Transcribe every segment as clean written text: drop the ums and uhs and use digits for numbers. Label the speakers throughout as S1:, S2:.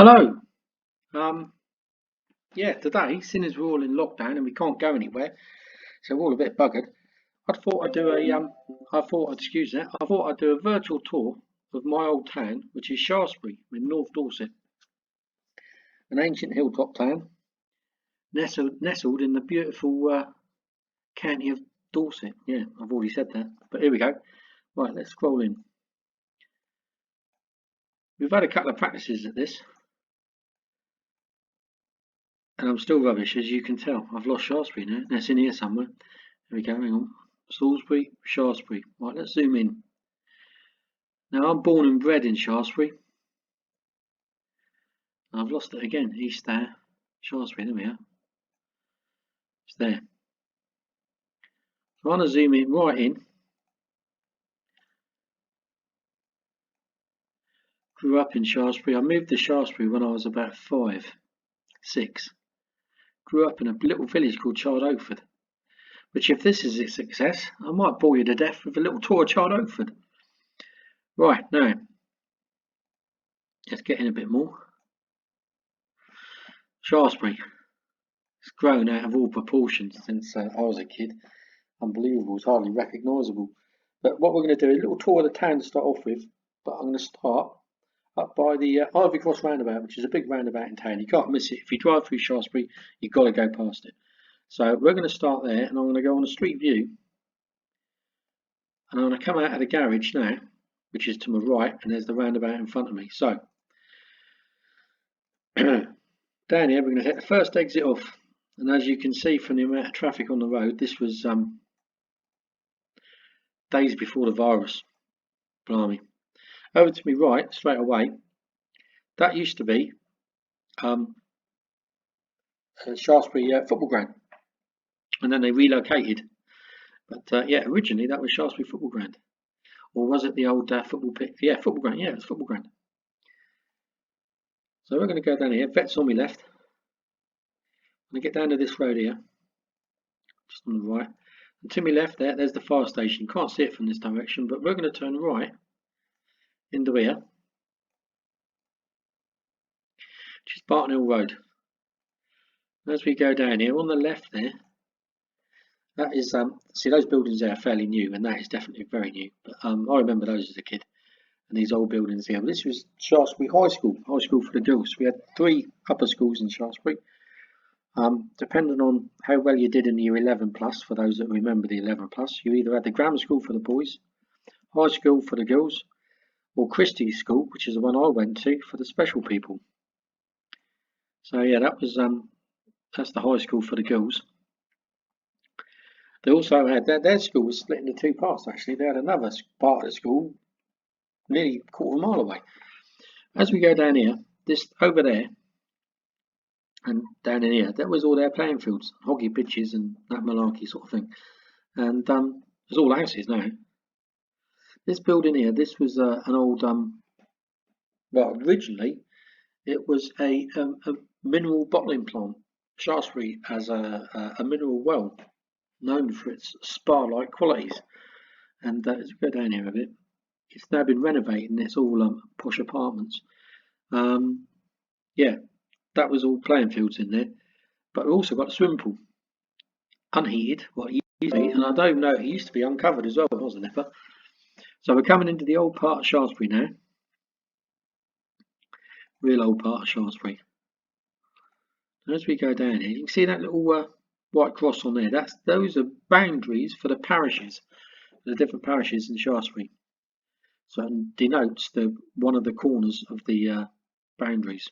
S1: Hello. Um, yeah, today, seeing as we're all in lockdown and we can't go anywhere, so we're all a bit buggered. I thought I'd do a virtual tour of my old town, which is Shaftesbury in North Dorset, an ancient hilltop town nestled in the beautiful county of Dorset. Yeah, I've already said that, but here we go. Right, let's scroll in. We've had a couple of practices at this, and I'm still rubbish, as you can tell. I've lost Shaftesbury now. That's in here somewhere. There we go, hang on. Salisbury, Shaftesbury. Right, let's zoom in. Now, I'm born and bred in Shaftesbury. I've lost it again. East there. Shaftesbury, there we are. It's there. So I'm going to zoom in right in. Grew up in Shaftesbury. I moved to Shaftesbury when I was about 5, 6. Grew up in a little village called Childoford, which, if this is a success, I might bore you to death with a little tour of Childoford. Right, now, let's get in a bit more. Shaftesbury. It's grown out of all proportions since I was a kid. Unbelievable, it's hardly recognisable. But what we're going to do is a little tour of the town to start off with. But I'm going to start up by the Ivy Cross roundabout, which is a big roundabout in town. You can't miss it. If you drive through Shaftesbury, you've got to go past it. So we're going to start there, and I'm going to go on a street view. And I'm going to come out of the garage now, which is to my right, and there's the roundabout in front of me. So down here, we're going to hit the first exit off. And as you can see from the amount of traffic on the road, this was days before the virus. Blimey. Over to my right, straight away, that used to be Shaftesbury football ground. And then they relocated. But yeah, originally that was Shaftesbury football ground. Or was it the old football pit? Yeah, football ground. Yeah, it was football ground. So we're going to go down here. Vet's on my left. I'm going to get down to this road here. Just on the right. And to my left there's the fire station. Can't see it from this direction, but we're going to turn right into here, which is Barton Hill Road. As we go down here, on the left there, that is, see those buildings there are fairly new, and that is definitely very new. But I remember those as a kid, and these old buildings here. But this was Shaftesbury High School for the girls. We had 3 upper schools in Shaftesbury. Depending on how well you did in the year 11 plus, for those that remember the 11 plus, you either had the grammar school for the boys, high school for the girls, or Christie's School, which is the one I went to, for the special people. So yeah, that was that's the high school for the girls. They also had their school was split into 2 parts. Actually, they had another part of the school nearly a quarter of a mile away. As we go down here, this over there, and down in here, that was all their playing fields, hockey pitches, and that malarkey sort of thing. And there's all houses now. This building here, this was an old well, originally it was a mineral bottling plant. Shaftesbury has a mineral well known for its spa-like qualities. And as we go down here a bit, it's now been renovated and it's all posh apartments. Yeah, that was all playing fields in there. But we also got a swimming pool, unheated, what it used to be, and I don't know, it used to be uncovered as well, wasn't it? So we're coming into the old part of Shaftesbury now. Real old part of Shaftesbury. As we go down here, you can see that little white cross on there. Those are boundaries for the parishes, the different parishes in Shaftesbury. So it denotes one of the corners of the boundaries.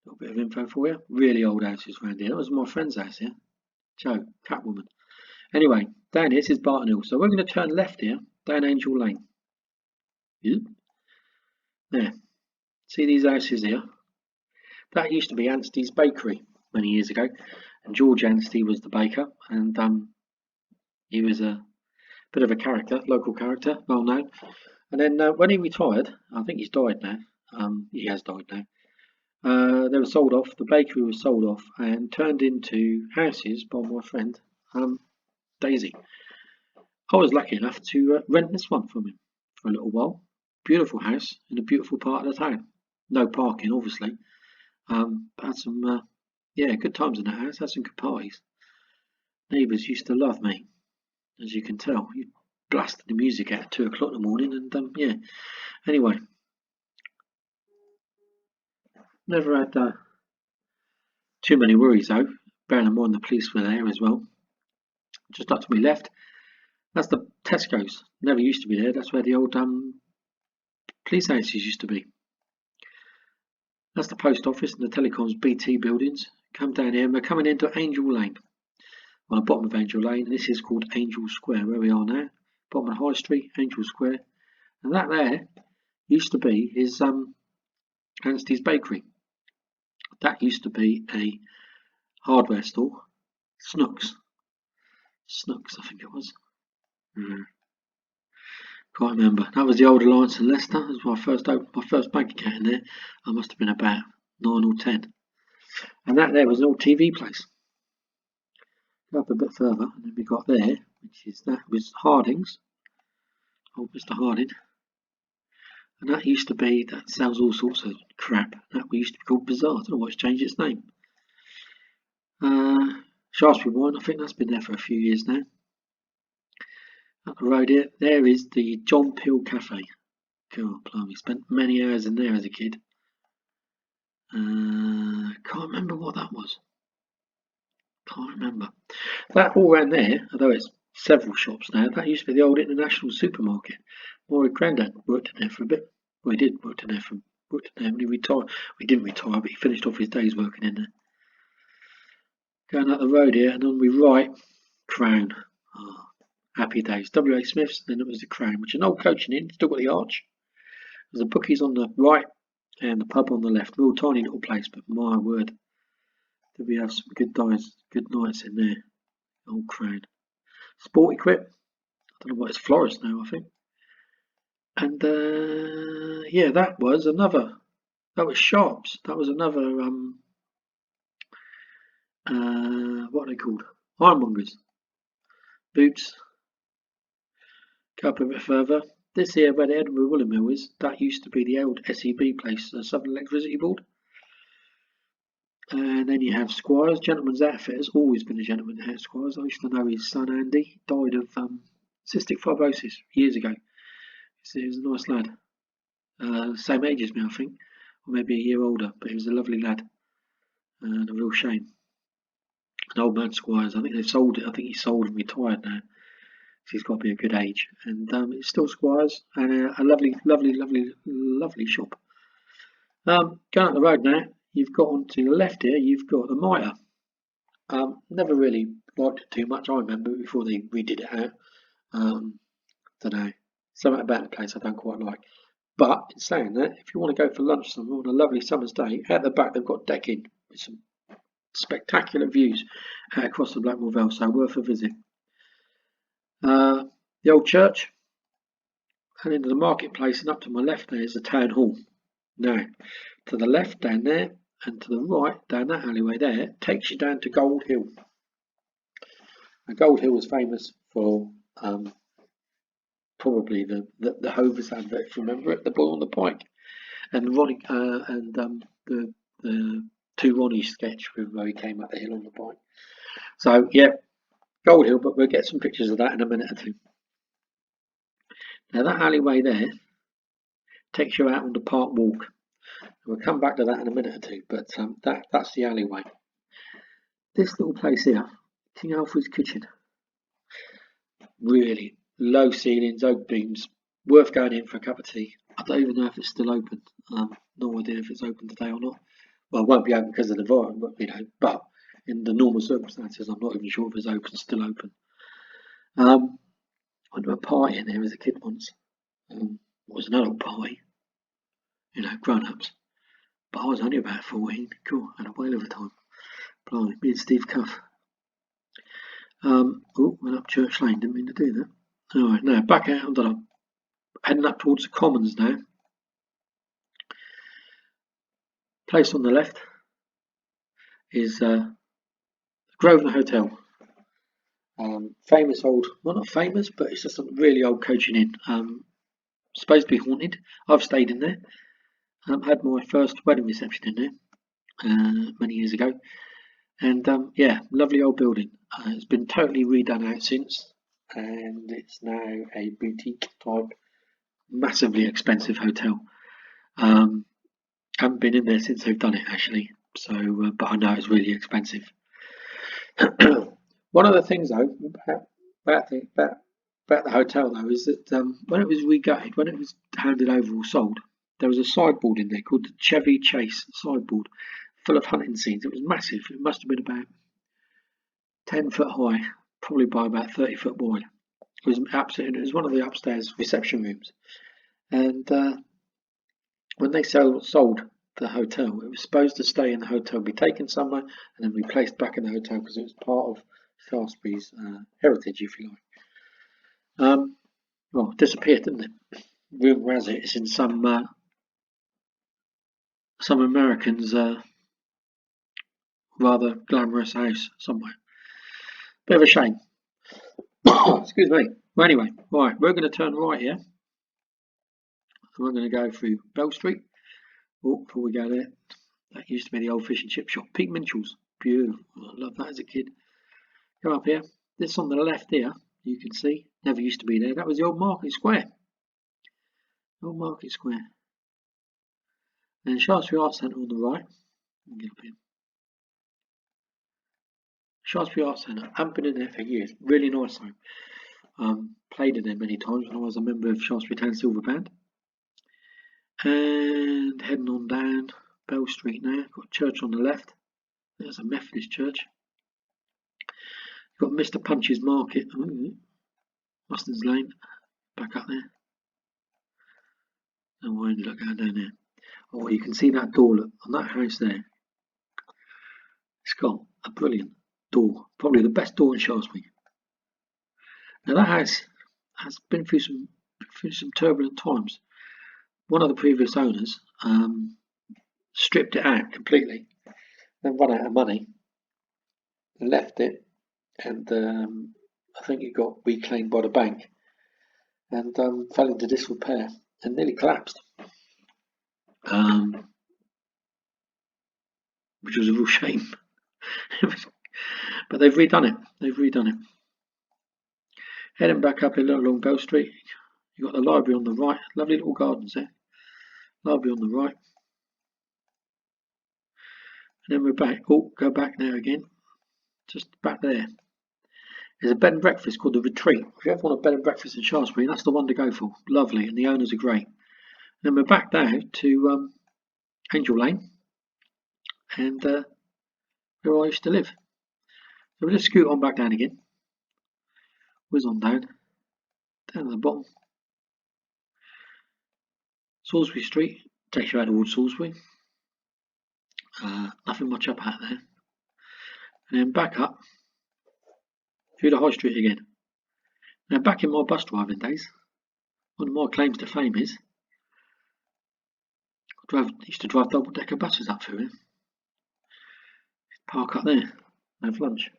S1: A little bit of info for you. Really old houses around here. That was my friend's house here. Joe, Catwoman. Anyway, down here, this is Barton Hill. So we're going to turn left here, down Angel Lane. Yep. There. See these houses here? That used to be Anstey's Bakery many years ago. And George Anstey was the baker. And he was a bit of a character, local character, well known. And then when he retired, I think he's died now. He has died now. They were sold off. The bakery was sold off and turned into houses by my friend Daisy. I was lucky enough to rent this one from him for a little while. Beautiful house in a beautiful part of the town. No parking, obviously. Had some, yeah, good times in that house. Had some good parties. Neighbours used to love me, as you can tell. You blasted the music out at 2 o'clock in the morning, and yeah. Anyway, never had too many worries though. Bearing in mind the police were there as well. Just up to my left, that's the Tesco's. Never used to be there. That's where the old police houses used to be. That's the post office and the telecoms BT buildings. Come down here and we're coming into Angel Lane. On the bottom of Angel Lane, and this is called Angel Square, where we are now. Bottom of High Street, Angel Square. And that there used to be his Anstey's Bakery. That used to be a hardware store. Snooks, I think it was. Can't remember. That was the old Alliance in Leicester. That was when I first opened my first bank account in there. I must have been about 9 or 10. And that there was an old TV place. Go up a bit further, and then we got there, which is that was Harding's. Old Mr. Harding. And that used to be, that sells all sorts of crap. That used to be called Bazaar. I don't know why it's changed its name. Shaftesbury Wine, I think that's been there for a few years now. Up the road here, there is the John Peel Cafe. God, blimey, spent many hours in there as a kid. Can't remember what that was. Can't remember. That all round there, although it's several shops now, that used to be the old International Supermarket. My granddad worked in there for a bit. Well, he did work in there when he retired. He didn't retire, but he finished off his days working in there. Going up the road here, and on my right, Crown. Oh, happy days. W.A. Smith's, and then it was the Crown, which is an old coaching inn, still got the arch. There's the bookies on the right and the pub on the left. Real tiny little place, but my word, did we have some good nights in there. Old Crown. Sport Equip. I don't know what it's, Florist now, I think. And yeah, that was Sharps. That was another what are they called? Ironmongers. Boots. Go up a bit further. This here where the Edinburgh Woolen Mill is, that used to be the old SEB place, the Southern Electricity Board. And then you have Squires, Gentleman's Outfitters, always been a gentleman at Squires. I used to know his son Andy, died of cystic fibrosis years ago. So he was a nice lad. Same age as me, I think, or maybe a year older, but he was a lovely lad. And a real shame. An old man Squires, I think they've sold it. I think he's sold and retired now. So he's got to be a good age. And it's still Squires and a lovely shop. Going up the road now, you've got on to the left here, you've got the Mitre. Never really liked it too much. I remember before they redid it out. Don't know. Something about the place I don't quite like. But in saying that, if you want to go for lunch somewhere on a lovely summer's day, at the back they've got decking with some spectacular views out across the Blackmore Vale, so worth a visit. The old church, and into the marketplace, and up to my left there is the town hall. Now, to the left down there, and to the right down that alleyway there, takes you down to Gold Hill. Now, Gold Hill was famous for probably the Hovis Advert, if you remember it, the boy on the pike, and Ronnie the two Ronnie sketch where he came up the hill on the bike. So yeah, Gold Hill, but we'll get some pictures of that in a minute or two. Now that alleyway there takes you out on the Park Walk. We'll come back to that in a minute or two, but that's the alleyway. This little place here, King Alfred's Kitchen. Really low ceilings, oak beams, worth going in for a cup of tea. I don't even know if it's still open. No idea if it's open today or not. Well, it won't be open because of the virus, but in the normal circumstances, I'm not even sure if it's open, still open. I went to a party in there as a kid once. It was an adult party, grown-ups. But I was only about 14. Cool, had a whale of a time. Blimey, me and Steve Cuff. Went up Church Lane, didn't mean to do that. Alright, now back out onto the, heading up towards the Commons now. Place on the left is Grosvenor Hotel. Famous old, well not famous, but it's just a really old coaching inn. Supposed to be haunted. I've stayed in there. Had my first wedding reception in there many years ago, and yeah, lovely old building. It's been totally redone out since, and it's now a boutique type, massively expensive hotel. Haven't been in there since they've done it actually, so but I know it's really expensive. One of the things though about the hotel though is that when it was regutted, when it was handed over or sold, there was a sideboard in there called the Chevy Chase sideboard, full of hunting scenes. It was massive. It must have been about 10 foot high, probably by about 30 foot wide. It was absolutely. It was one of the upstairs reception rooms, and when they sold the hotel, it was supposed to stay in the hotel, be taken somewhere, and then be placed back in the hotel because it was part of Shaftesbury's heritage, if you like. Well, disappeared, didn't it? Rumour has it it's in some Americans' rather glamorous house somewhere. Bit of a shame. Excuse me. Well, anyway, right, we're going to turn right here. We're going to go through Bell Street. Oh, before we go there, that used to be the old fish and chip shop. Pete Minchell's. Beautiful. I love that as a kid. Come up here. This on the left here, you can see, never used to be there. That was the old Market Square. Old Market Square. And Shaftesbury Arts Centre on the right. Get up here. Shaftesbury Arts Centre. Haven't been in there for years. Really nice though. Played in there many times when I was a member of Shaftesbury Town Silver Band. And heading on down Bell Street now. Got a church on the left. There's a Methodist church. Got Mr. Punch's Market. Mustard's Lane. Back up there. And why ended up going down there? Oh, you can see that door on that house there. It's got a brilliant door. Probably the best door in Shaftesbury. Now that house has been through some turbulent times. One of the previous owners stripped it out completely, then run out of money, left it, and I think it got reclaimed by the bank and fell into disrepair and nearly collapsed, which was a real shame. But they've redone it. Heading back up along Bell Street, you've got the library on the right. Lovely little gardens there. Library on the right. And then we're back. Oh, go back there again. Just back there. There's a bed and breakfast called the Retreat. If you ever want a bed and breakfast in Shaftesbury, that's the one to go for. Lovely, and the owners are great. And then we're back now to Angel Lane, and where I used to live. So we'll just scoot on back down again. Whiz on down at the bottom. Salisbury Street takes you out towards Salisbury. Nothing much up out there. And then back up through the High Street again. Now, back in my bus driving days, one of my claims to fame is I used to drive double-decker buses up through here. Park up there, have lunch.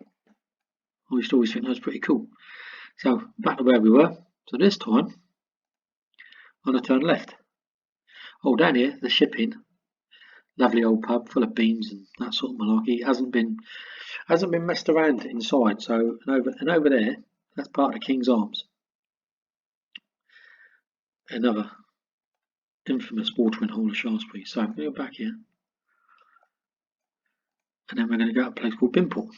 S1: I used to always think that was pretty cool. So back to where we were. So this time, I'm going to turn left. Oh, down here, the Shipping. Lovely old pub, full of beans and that sort of malarkey. It hasn't been messed around inside. So and over there, that's part of the King's Arms. Another infamous watering hole of Shaftesbury. So I'm going to go back here. And then we're going to go to a place called Bimport.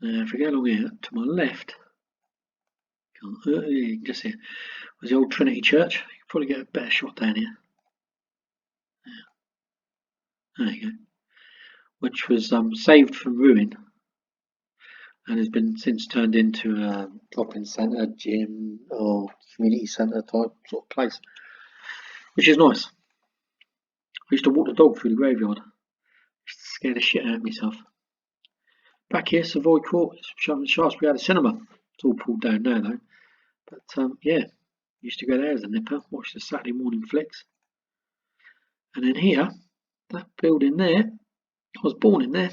S1: If we go along here, to my left, you can just see it, was the old Trinity Church. You can probably get a better shot down here. There you go. Which was saved from ruin and has been since turned into a drop-in centre, gym, or community centre type sort of place, which is nice. I used to walk the dog through the graveyard. Used to scare the shit out of myself. Back here, Savoy Court, Shaftesbury had a cinema. It's all pulled down now though. But yeah, used to go there as a nipper, watch the Saturday morning flicks. And then here, that building there, I was born in there.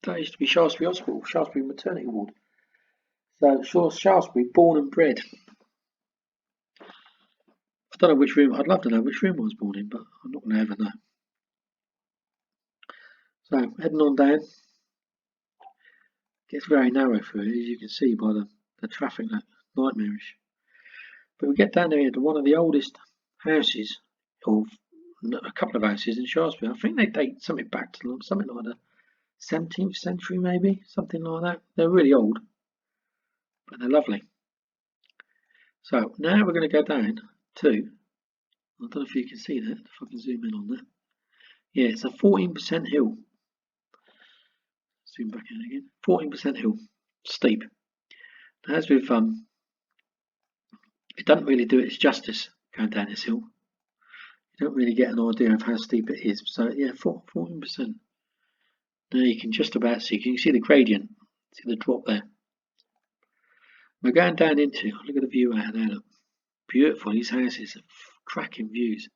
S1: That used to be Shaftesbury Hospital, Shaftesbury Maternity Ward. So Shaftesbury, born and bred. don't know which room. I'd love to know which room I was born in, but I'm not going to ever know. So heading on down. Gets very narrow through here, as you can see by the traffic, that nightmarish. But we get down there to one of the oldest houses, or a couple of houses in Shaftesbury. I think they date something back to something like the 17th century, maybe something like that. They're really old, but they're lovely. So now we're going to go down to, I don't know if you can see that, if I can zoom in on that. Yeah, it's a 14% hill. Zoom back in again. 14% hill, steep. Now, as with it doesn't really do its justice going down this hill. You don't really get an idea of how steep it is. So yeah, 14%. Now you can just about see. Can you see the gradient? See the drop there? We're going down into. Look at the view out there. Look, beautiful. These houses are cracking views.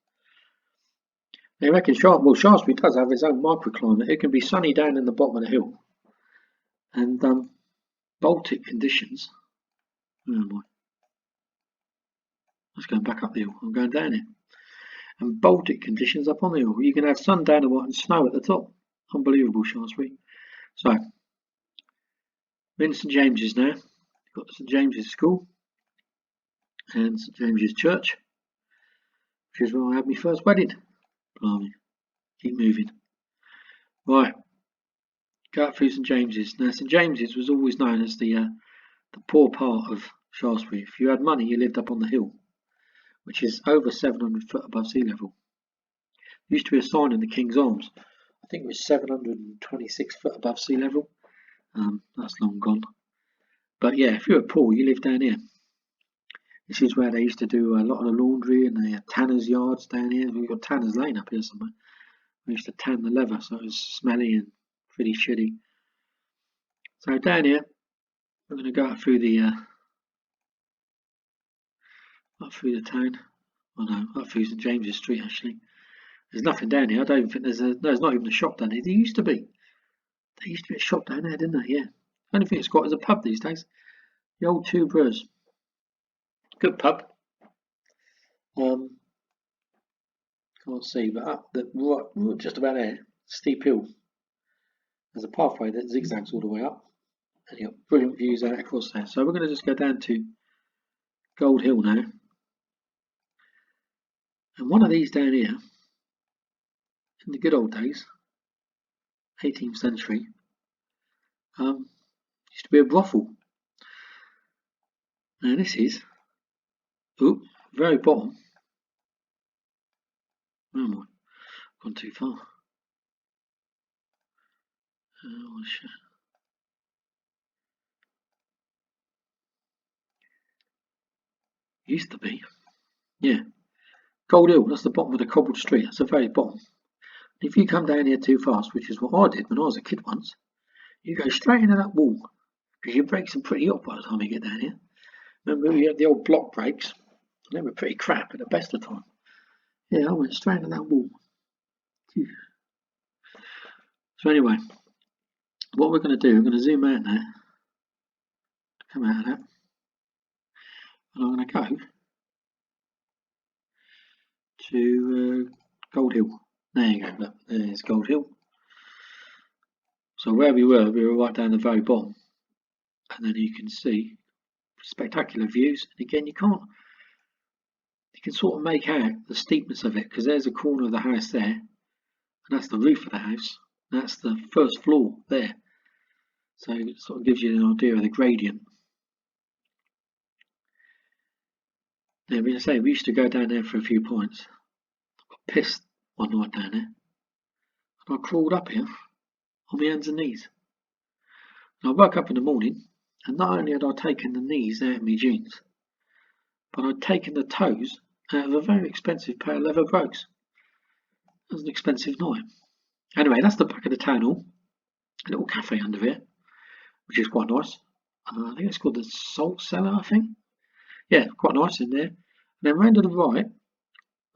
S1: They reckon Shaftesbury does have its own microclimate. It can be sunny down in the bottom of the hill, and Baltic conditions. Where am I? I was going back up the hill. I'm going down here. And Baltic conditions up on the hill. You can have sun down the bottom and snow at the top. Unbelievable, Shaftesbury. So, we're in St James's now. We've got St James's School and St James's Church, which is where I had my first wedding. Blimey. Keep moving. Right. Go up through St James's. Now, St James's was always known as the poor part of Shaftesbury. If you had money, you lived up on the hill, which is over 700 foot above sea level. There used to be a sign in the King's Arms. I think it was 726 foot above sea level. That's long gone. But yeah, if you were poor, you lived down here. This is where they used to do a lot of the laundry, and they had tanners' yards down here. We've got Tanner's Lane up here somewhere. We used to tan the leather, so it was smelly and pretty shitty. So down here, we're going to go up through the town. Oh no, up through St James's Street actually. There's nothing down here. I don't even think there's not even a shop down here. There used to be. There used to be a shop down there, didn't there? Yeah. The only thing it's got is a pub these days. The old Two Brewers. Good pub. Can't see, but up the right, just about there, steep hill. There's a pathway that zigzags all the way up, and you've got brilliant views out across there. So we're going to just go down to Gold Hill now, and one of these down here, in the good old days, 18th century, used to be a brothel. Now this is, very bottom. Where am I? Gone too far. Used to be, yeah. Gold Hill, that's the bottom of the cobbled street. That's the very bottom. If you come down here too fast, which is what I did when I was a kid once, you go straight into that wall, because your brakes are pretty hot by the time you get down here. Remember, we had the old block brakes, and they were pretty crap at the best of the time. Yeah, I went straight into that wall. So anyway, what we're going to do, we're going to zoom out now, come out of that, and I'm going to go to Gold Hill. There you go, look, there's Gold Hill. So where we were right down the very bottom, and then you can see spectacular views. And again, you can sort of make out the steepness of it, because there's a corner of the house there, and that's the roof of the house. That's the first floor there. So it sort of gives you an idea of the gradient. Now, as I say, we used to go down there for a few pints. I got pissed one night down there, and I crawled up here on my hands and knees. And I woke up in the morning, and not only had I taken the knees out of my jeans, but I'd taken the toes out of a very expensive pair of leather brogues. It was an expensive night. Anyway, that's the back of the town hall. A little cafe under here, which is quite nice. I think it's called the Salt Cellar, I think. Yeah, quite nice in there. And then round to the right,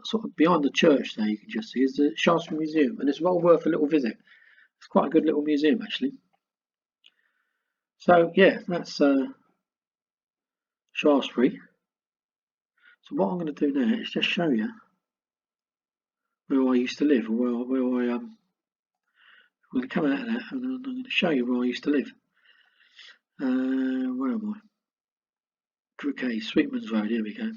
S1: sort of behind the church there, you can just see, is the Shaston Museum, and it's well worth a little visit. It's quite a good little museum, actually. So, yeah, that's Shaftesbury. So what I'm going to do now is just show you where I used to live, or where I'm going to come out of that, and I'm going to show you where I used to live. Where am I? Okay, Sweetman's Road. Here we go.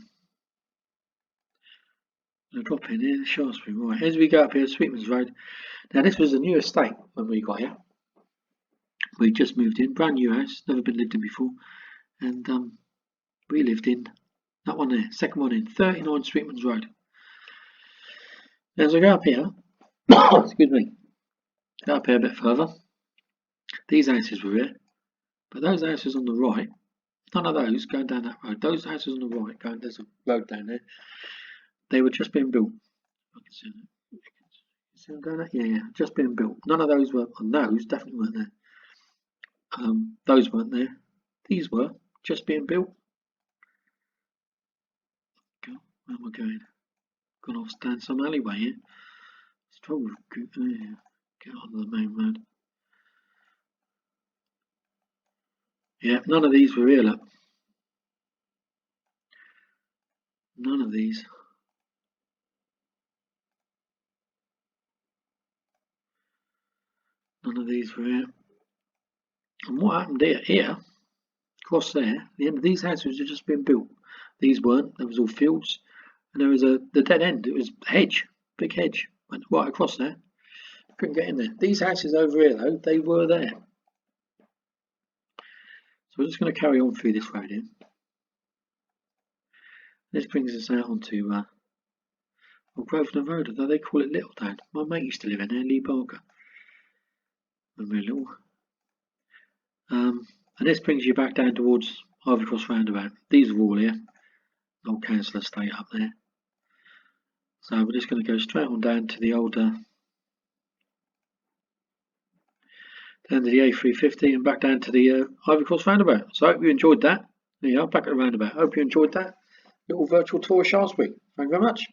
S1: I'll drop in here, Shaftesbury. Right, as we go up here, Sweetman's Road. Now this was a new estate when we got here. We just moved in, brand new house, never been lived in before, and we lived in that one there, second one in, 39 Sweetman's Road. Now as I go up here, excuse me, go up here a bit further. These houses were here, but those houses on the right, none of those going down that road. Those houses on the right, there's a road down there. They were just being built. I can see that. See them down there? Yeah, just being built. None of those were, and those definitely weren't there. Those weren't there. These were just being built. Where am I going? Gone off down some alleyway here. Struggle get on the main road. Yeah, none of these were here, look. None of these. None of these were here. And what happened here, across there, the end of these houses had just been built. These weren't. There was all fields, and there was the dead end. It was a hedge, big hedge, went right across there. Couldn't get in there. These houses over here, though, they were there. So we're just going to carry on through this road here. This brings us out onto Grosvenor Road, although they call it Littletown. My mate used to live in there, Lee Barker, when we were little. And this brings you back down towards Ivy Cross Roundabout. These are all here. Old council estate up there. So we're just going to go straight on down to the old down to the A350 and back down to the Ivy Cross Roundabout. So I hope you enjoyed that. There you are, back at the roundabout. I hope you enjoyed that little virtual tour of Shaftesbury. Thank you very much.